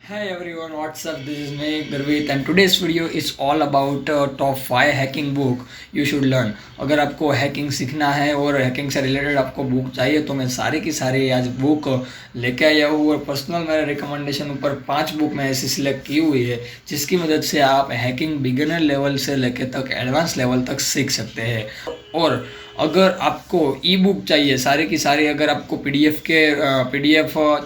Hey everyone, what's up? This is me, Garvit, and today's video is all about top 5 hacking book you should learn. अगर आपको hacking सीखना है और hacking से related आपको book चाहिए तो मैं सारी की सारी आज बुक लेके आया हूँ और पर्सनल मेरे रिकमेंडेशन ऊपर 5 बुक मैं ऐसी सिलेक्ट की हुई है जिसकी मदद से आप हैकिंग बिगिनर लेवल से लेके तक एडवांस लेवल तक सीख सकते हैं। और अगर आपको ई बुक चाहिए सारी की सारी, अगर आपको पीडीएफ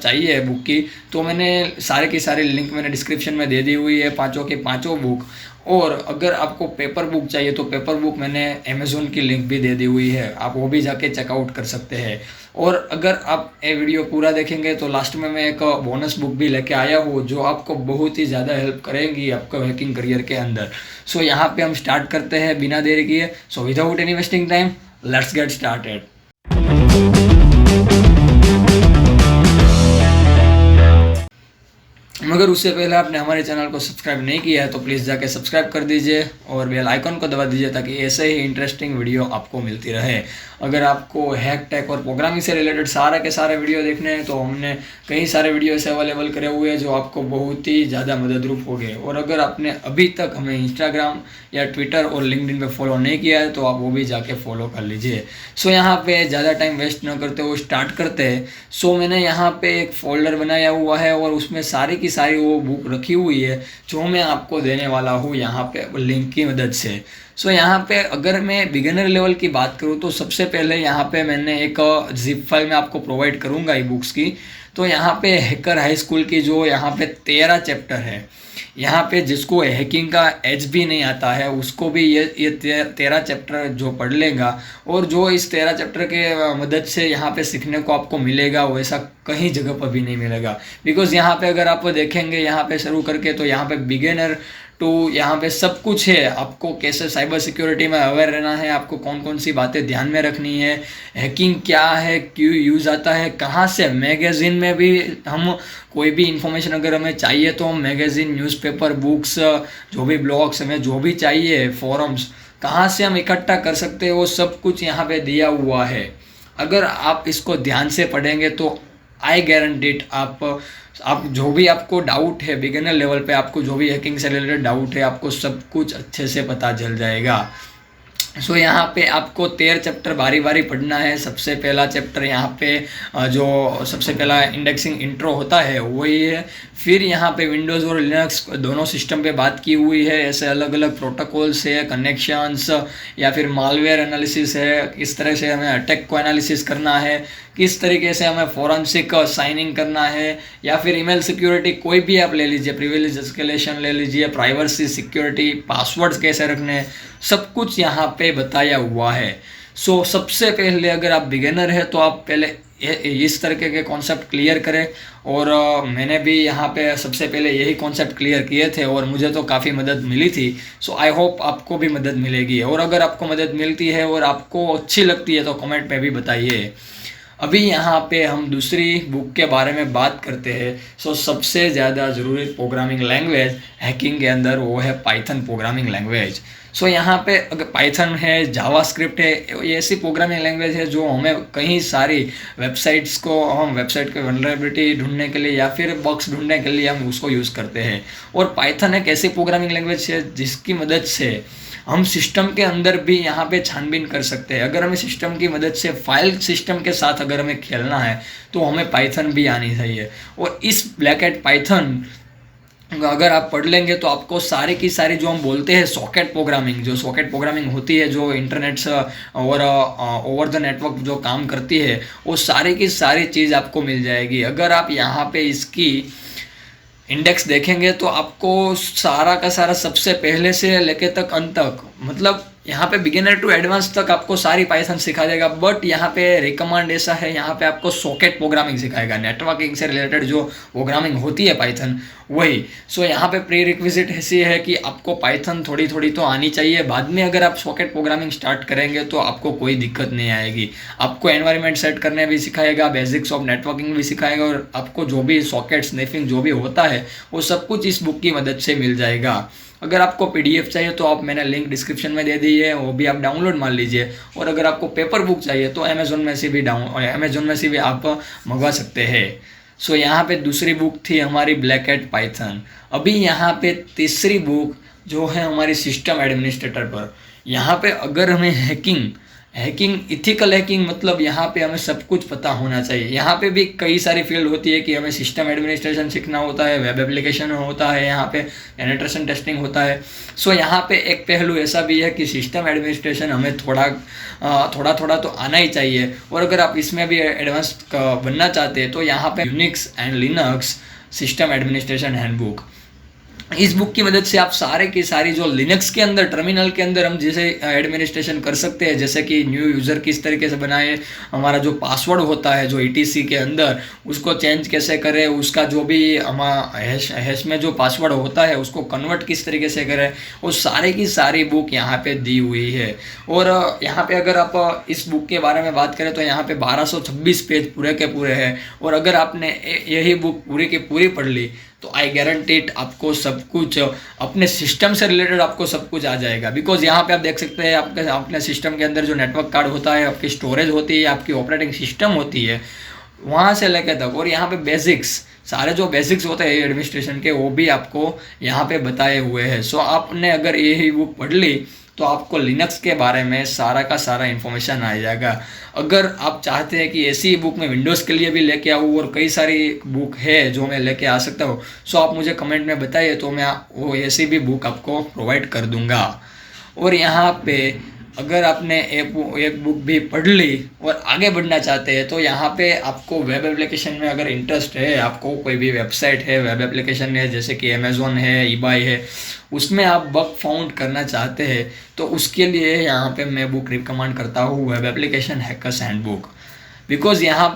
चाहिए बुक की, तो मैंने सारे की सारी लिंक मैंने डिस्क्रिप्शन में दे दी हुई है, पांचों के पांचों बुक। और अगर आपको पेपर बुक चाहिए तो पेपर बुक मैंने अमेज़ोन की लिंक भी दे दी हुई है, आप वो भी जाके चेकआउट कर सकते हैं। और अगर आप ये वीडियो पूरा देखेंगे तो लास्ट में मैं एक बोनस बुक भी लेके आया हूँ जो आपको बहुत ही ज़्यादा हेल्प करेंगी आपको हैकिंग करियर के अंदर। सो यहाँ पे हम स्टार्ट करते हैं बिना देरी किए। So without any wasting time, let's get started. मगर उससे पहले आपने हमारे चैनल को सब्सक्राइब नहीं किया है तो प्लीज़ जाके सब्सक्राइब कर दीजिए और बेल आइकन को दबा दीजिए ताकि ऐसे ही इंटरेस्टिंग वीडियो आपको मिलती रहे। अगर आपको हैक टेक और प्रोग्रामिंग से रिलेटेड सारे के सारे वीडियो देखने हैं तो हमने कई सारे वीडियो ऐसे अवेलेबल करे हुए हैं जो आपको बहुत ही ज़्यादा मददरूप होंगे। और अगर आपने अभी तक हमें इंस्टाग्राम या ट्विटर और लिंक्डइन पे फॉलो नहीं किया है तो आप वो भी जाके फॉलो कर लीजिए। सो यहाँ पे ज़्यादा टाइम वेस्ट न करते हुए स्टार्ट करते हैं। सो मैंने यहाँ पे एक फोल्डर बनाया हुआ है और उसमें सारी की सारी वो बुक रखी हुई है जो मैं आपको देने वाला हूँ यहाँ पे लिंक की मदद से। सो यहाँ पे अगर मैं बिगिनर लेवल की बात करूँ तो सबसे पहले यहाँ पे मैंने एक जिप फाइल में आपको प्रोवाइड करूँगा ई बुक्स की। तो यहाँ पे हैकर हाई स्कूल की जो यहाँ पे 13 चैप्टर है, यहाँ पे जिसको हैकिंग का एच भी नहीं आता है उसको भी ये 13 चैप्टर जो पढ़ लेगा और जो इस 13 चैप्टर के मदद से यहाँ पे सीखने को आपको मिलेगा वैसा कहीं जगह पर भी नहीं मिलेगा। बिकॉज यहाँ पे अगर आप देखेंगे यहाँ पे शुरू करके तो यहाँ पे बिगिनर टू यहाँ पे सब कुछ है। आपको कैसे साइबर सिक्योरिटी में अवेयर रहना है, आपको कौन कौन सी बातें ध्यान में रखनी है, हैकिंग क्या है, क्यों यूज़ आता है, कहाँ से, मैगज़ीन में भी हम कोई भी इंफॉर्मेशन अगर हमें चाहिए तो हम मैगज़ीन, न्यूज़पेपर, बुक्स, जो भी ब्लॉग्स हमें जो भी चाहिए, फोरम्स कहाँ से हम इकट्ठा कर सकते हैं वो सब कुछ यहाँ पे दिया हुआ है। अगर आप इसको ध्यान से पढ़ेंगे तो आई गारंटीड आप जो भी आपको डाउट है बिगिनर लेवल पे, आपको जो भी हैकिंग से रिलेटेड डाउट है आपको सब कुछ अच्छे से पता चल जाएगा। सो यहाँ पे आपको 13 चैप्टर बारी बारी पढ़ना है। सबसे पहला चैप्टर यहाँ पे जो सबसे पहला इंडेक्सिंग इंट्रो होता है वही है। फिर यहाँ पे विंडोज़ और लिनक्स दोनों सिस्टम पे बात की हुई है, ऐसे अलग अलग प्रोटोकॉल्स है, कनेक्शंस या फिर मालवेयर एनालिसिस है, किस तरह से हमें अटैक को एनालिसिस करना है, किस तरीके से हमें फॉरेंसिक साइनिंग करना है, या फिर ईमेल सिक्योरिटी कोई भी आप ले लीजिए, प्रिविलेज एस्केलेशन ले लीजिए, प्राइवेसी सिक्योरिटी, पासवर्ड्स कैसे रखने हैं, सब कुछ यहाँ पे बताया हुआ है। सो सबसे पहले अगर आप बिगिनर है तो आप पहले इस तरीके के कॉन्सेप्ट क्लियर करें। और मैंने भी यहाँ पे सबसे पहले यही कॉन्सेप्ट क्लियर किए थे और मुझे तो काफ़ी मदद मिली थी। सो आई होप आपको भी मदद मिलेगी। और अगर आपको मदद मिलती है और आपको अच्छी लगती है तो कमेंट में भी बताइए। अभी यहाँ पे हम दूसरी बुक के बारे में बात करते हैं। सो सबसे ज़्यादा ज़रूरी प्रोग्रामिंग लैंग्वेज हैकिंग के अंदर वो है पाइथन प्रोग्रामिंग लैंग्वेज। सो यहाँ पे अगर पाइथन है, जावास्क्रिप्ट है, ये ऐसी प्रोग्रामिंग लैंग्वेज है जो हमें कहीं सारी वेबसाइट्स को, हम वेबसाइट के वल्नरेबिलिटी ढूंढने के लिए या फिर बग्स ढूंढने के लिए हम उसको यूज़ करते हैं। और पाइथन एक ऐसी प्रोग्रामिंग लैंग्वेज है जिसकी मदद से हम सिस्टम के अंदर भी यहाँ पे छानबीन कर सकते हैं। अगर हमें सिस्टम की मदद से फाइल सिस्टम के साथ अगर हमें खेलना है तो हमें पाइथन भी आनी चाहिए। और इस ब्लैक हैट पाइथन अगर आप पढ़ लेंगे तो आपको सारी की सारी जो हम बोलते हैं सॉकेट प्रोग्रामिंग, जो सॉकेट प्रोग्रामिंग होती है जो इंटरनेट से और ओवर द नेटवर्क जो काम करती है वो सारी की सारी चीज़ आपको मिल जाएगी। अगर आप यहाँ पे इसकी इंडेक्स देखेंगे तो आपको सारा का सारा सबसे पहले से लेके तक अंत तक, मतलब यहाँ पे बिगिनर टू एडवांस तक आपको सारी पाइथन सिखा देगा। बट यहाँ पे रिकमेंड ऐसा है, यहाँ पे आपको सॉकेट प्रोग्रामिंग सिखाएगा, नेटवर्किंग से रिलेटेड जो प्रोग्रामिंग होती है पाइथन वही। सो यहाँ पे प्री रिक्विजिट ऐसी है कि आपको पाइथन थोड़ी थोड़ी तो आनी चाहिए। बाद में अगर आप सॉकेट प्रोग्रामिंग स्टार्ट करेंगे तो आपको कोई दिक्कत नहीं आएगी। आपको एनवायरनमेंट सेट करने भी सिखाएगा, बेसिक्स ऑफ नेटवर्किंग भी सिखाएगा और आपको जो भी सॉकेट स्निफिंग जो भी होता है वो सब कुछ इस बुक की मदद से मिल जाएगा। अगर आपको पीडीएफ चाहिए तो आप, मैंने लिंक डिस्क्रिप्शन में दे दी है, वो भी आप डाउनलोड मार लीजिए। और अगर आपको पेपर बुक चाहिए तो अमेज़ोन में से भी आप मंगवा सकते हैं। सो यहाँ पे दूसरी बुक थी हमारी ब्लैक हैट पाइथन। अभी यहाँ पे तीसरी बुक जो है हमारी सिस्टम एडमिनिस्ट्रेटर पर। यहाँ पे अगर हमें हैकिंग इथिकल हैकिंग मतलब यहाँ पे हमें सब कुछ पता होना चाहिए। यहाँ पे भी कई सारी फील्ड होती है कि हमें सिस्टम एडमिनिस्ट्रेशन सीखना होता है, वेब एप्लीकेशन होता है, यहाँ पे पेनिट्रेशन टेस्टिंग होता है। सो यहाँ पे एक पहलू ऐसा भी है कि सिस्टम एडमिनिस्ट्रेशन हमें थोड़ा थोड़ा तो आना ही चाहिए। और अगर आप इसमें भी एडवांस बनना चाहते हैं तो यहाँ पे Unix and Linux system administration handbook, इस बुक की मदद से आप सारे की सारी जो लिनक्स के अंदर टर्मिनल के अंदर हम जैसे एडमिनिस्ट्रेशन कर सकते हैं, जैसे कि न्यू यूज़र किस तरीके से बनाए, हमारा जो पासवर्ड होता है जो ETC के अंदर उसको चेंज कैसे करें, उसका जो भी हमारा हैश में जो पासवर्ड होता है उसको कन्वर्ट किस तरीके से करें, वो सारे की सारी बुक यहाँ पे दी हुई है। और यहाँ पे अगर आप इस बुक के बारे में बात करें तो यहाँ पे 1226 पेज पूरे के पूरे हैं। और अगर आपने यही बुक पूरी की पूरी पढ़ ली तो आई गारंटी इट आपको सब कुछ अपने सिस्टम से रिलेटेड आपको सब कुछ आ जाएगा। बिकॉज यहाँ पे आप देख सकते हैं आपके अपने सिस्टम के अंदर जो नेटवर्क कार्ड होता है, आपकी स्टोरेज होती है, आपकी ऑपरेटिंग सिस्टम होती है, वहाँ से लेकर तक। और यहाँ पे बेसिक्स सारे जो बेसिक्स होते हैं एडमिनिस्ट्रेशन के वो भी आपको यहाँ पे बताए हुए हैं। सो आपने अगर यही बुक पढ़ ली तो आपको लिनक्स के बारे में सारा का सारा इन्फॉर्मेशन आ जाएगा। अगर आप चाहते हैं कि ऐसी बुक मैं विंडोज़ के लिए भी लेके आऊँ और कई सारी बुक है जो मैं लेके आ सकता हूँ, सो आप मुझे कमेंट में बताइए तो मैं वो ऐसी भी बुक आपको प्रोवाइड कर दूँगा। और यहाँ पे अगर आपने एक बुक भी पढ़ ली और आगे बढ़ना चाहते हैं तो यहाँ पे आपको वेब एप्लीकेशन में अगर इंटरेस्ट है, आपको कोई भी वेबसाइट है, वेब एप्लीकेशन है, जैसे कि अमेज़ॉन है, eBay है, उसमें आप बग फाउंड करना चाहते हैं तो उसके लिए यहाँ पे मैं बुक रिकमेंड करता हूँ web application hackers handbook. Because यहाँ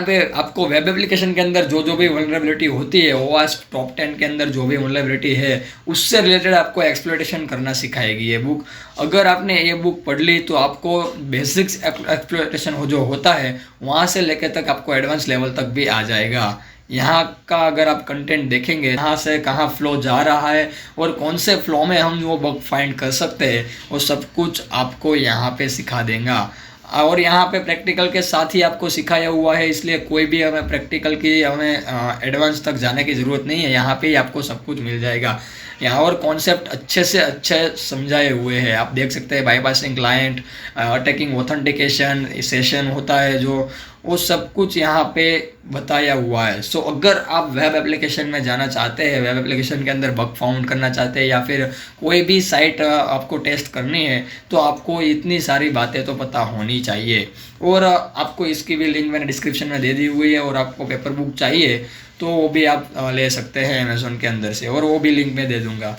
पे आपको वेब एप्लीकेशन के अंदर जो भी वल्नरेबिलिटी होती है, OWASP टॉप 10 के अंदर जो भी वल्नरेबिलिटी है उससे रिलेटेड आपको एक्सप्लॉइटेशन करना सिखाएगी ये बुक। अगर आपने ये बुक पढ़ ली तो आपको बेसिक्स एक्सप्लॉइटेशन जो होता है वहाँ से लेकर तक आपको एडवांस लेवल तक भी आ जाएगा। यहाँ का अगर आप कंटेंट देखेंगे, यहाँ से कहाँ फ्लो जा रहा है और कौन से फ्लो में हम वो बग फाइंड कर सकते हैं, वो सब कुछ आपको यहाँ पे सिखा देगा। और यहाँ पे प्रैक्टिकल के साथ ही आपको सिखाया हुआ है, इसलिए कोई भी हमें प्रैक्टिकल की हमें एडवांस तक जाने की ज़रूरत नहीं है। यहाँ पे ही आपको सब कुछ मिल जाएगा। यहाँ और कॉन्सेप्ट अच्छे से अच्छे समझाए हुए हैं। आप देख सकते हैं bypassing client, attacking authentication session होता है जो, वो सब कुछ यहाँ पे बताया हुआ है। सो अगर आप वेब एप्लीकेशन में जाना चाहते हैं, वेब एप्लीकेशन के अंदर बग फाउंड करना चाहते हैं या फिर कोई भी साइट आपको टेस्ट करनी है तो आपको इतनी सारी बातें तो पता होनी चाहिए। और आपको इसकी भी लिंक मैंने डिस्क्रिप्शन में दे दी हुई है। और आपको पेपर बुक चाहिए तो वो भी आप ले सकते हैं अमेज़ॉन के अंदर से, और वो भी लिंक मैं दे दूँगा।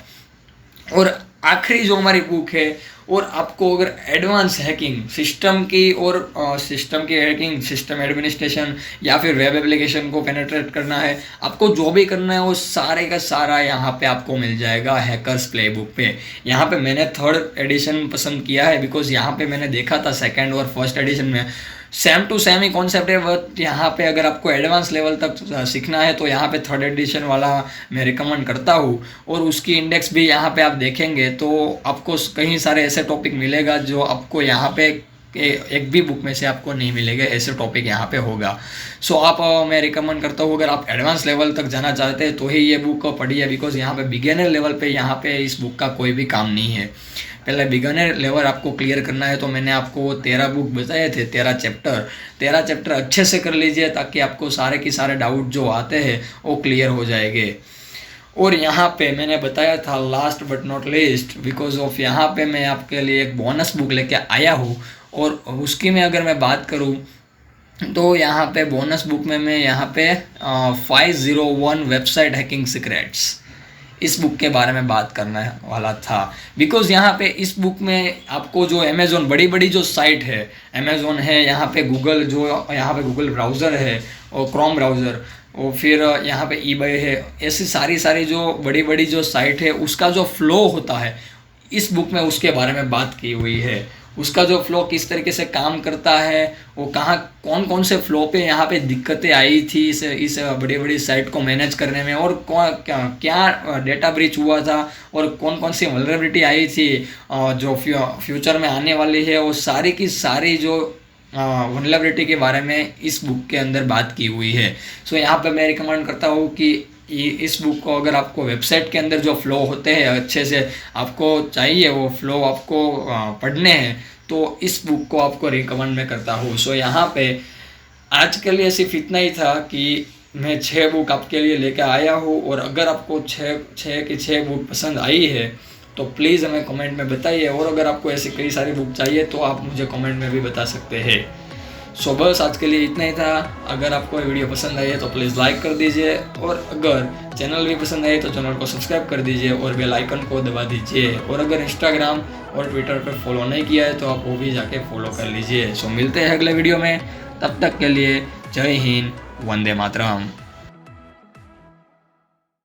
और आखिरी जो हमारी बुक है, और आपको अगर एडवांस हैकिंग सिस्टम की और सिस्टम की हैकिंग, सिस्टम एडमिनिस्ट्रेशन या फिर वेब एप्लीकेशन को पेनिट्रेट करना है, आपको जो भी करना है वो सारे का सारा यहाँ पे आपको मिल जाएगा हैकर्स प्लेबुक पे। यहाँ पे मैंने 3rd एडिशन पसंद किया है बिकॉज यहाँ पे मैंने देखा था 2nd और 1st एडिशन में सेम टू सेम ही कॉन्सेप्ट है। बट यहाँ पे अगर आपको एडवांस लेवल तक सीखना है तो यहाँ पे 3rd एडिशन वाला मैं रिकमेंड करता हूँ। और उसकी इंडेक्स भी यहाँ पे आप देखेंगे तो आपको कई सारे ऐसे टॉपिक मिलेगा जो आपको यहाँ पे एक भी बुक में से आपको नहीं मिलेगा, ऐसे टॉपिक यहाँ पे होगा। सो आप मैं रिकमेंड करता हूँ अगर आप एडवांस लेवल तक जाना चाहते हैं तो ही ये बुक पढ़िए। बिकॉज यहाँ पे बिगिनर लेवल पे यहाँ पे इस बुक का कोई भी काम नहीं है। पहले बिगिनर लेवल आपको क्लियर करना है तो मैंने आपको 13 बुक बताए थे, 13 चैप्टर अच्छे से कर लीजिए ताकि आपको सारे के सारे डाउट जो आते हैं वो क्लियर हो जाएंगे। और यहाँ पे मैंने बताया था last but not least, because of यहाँ पे मैं आपके लिए एक बोनस बुक लेके आया हूँ। और उसकी मैं अगर मैं बात करूँ तो यहाँ पे बोनस बुक में मैं यहाँ पे 501 वेबसाइट हैकिंग सीक्रेट्स, इस बुक के बारे में बात करने वाला था। बिकॉज यहाँ पे इस बुक में आपको जो अमेज़ॉन बड़ी जो साइट है, अमेज़ॉन है, यहाँ पे गूगल जो यहाँ पे गूगल ब्राउज़र है और क्रोम ब्राउज़र, और फिर यहाँ पे eBay है, ऐसी सारी जो बड़ी जो साइट है उसका जो फ़्लो होता है इस बुक में उसके बारे में बात की हुई है। उसका जो फ़्लो किस तरीके से काम करता है, वो कहाँ कौन से फ़्लो पे यहाँ पे दिक्कतें आई थी इस बड़ी साइट को मैनेज करने में, और क्या डेटा ब्रीच हुआ था और कौन सी वल्नरेबिलिटी आई थी जो फ्यूचर में आने वाली है, वो सारी की सारी जो वनरेबिलिटी के बारे में इस बुक के अंदर बात की हुई है। सो यहाँ पे मैं रिकमेंड करता हूँ कि इस बुक को अगर आपको वेबसाइट के अंदर जो फ्लो होते हैं अच्छे से आपको चाहिए, वो फ्लो आपको पढ़ने हैं, तो इस बुक को आपको रिकमेंड मैं करता हूँ। सो यहाँ पे आज के लिए सिर्फ इतना ही था कि मैं 6 बुक आपके लिए लेकर आया हूँ, और अगर आपको 6 बुक पसंद आई है तो प्लीज़ हमें कमेंट में बताइए, और अगर आपको ऐसी कई सारी बुक चाहिए तो आप मुझे कमेंट में भी बता सकते हैं। सो बस आज के लिए इतना ही था। अगर आपको ये वीडियो पसंद आई है तो प्लीज़ लाइक कर दीजिए, और अगर चैनल भी पसंद आए तो चैनल को सब्सक्राइब कर दीजिए और बेल आइकन को दबा दीजिए। और अगर इंस्टाग्राम और ट्विटर पर फॉलो नहीं किया है तो आप वो भी जाके फॉलो कर लीजिए। सो मिलते हैं अगले वीडियो में, तब तक के लिए जय हिंद, वंदे मातरम।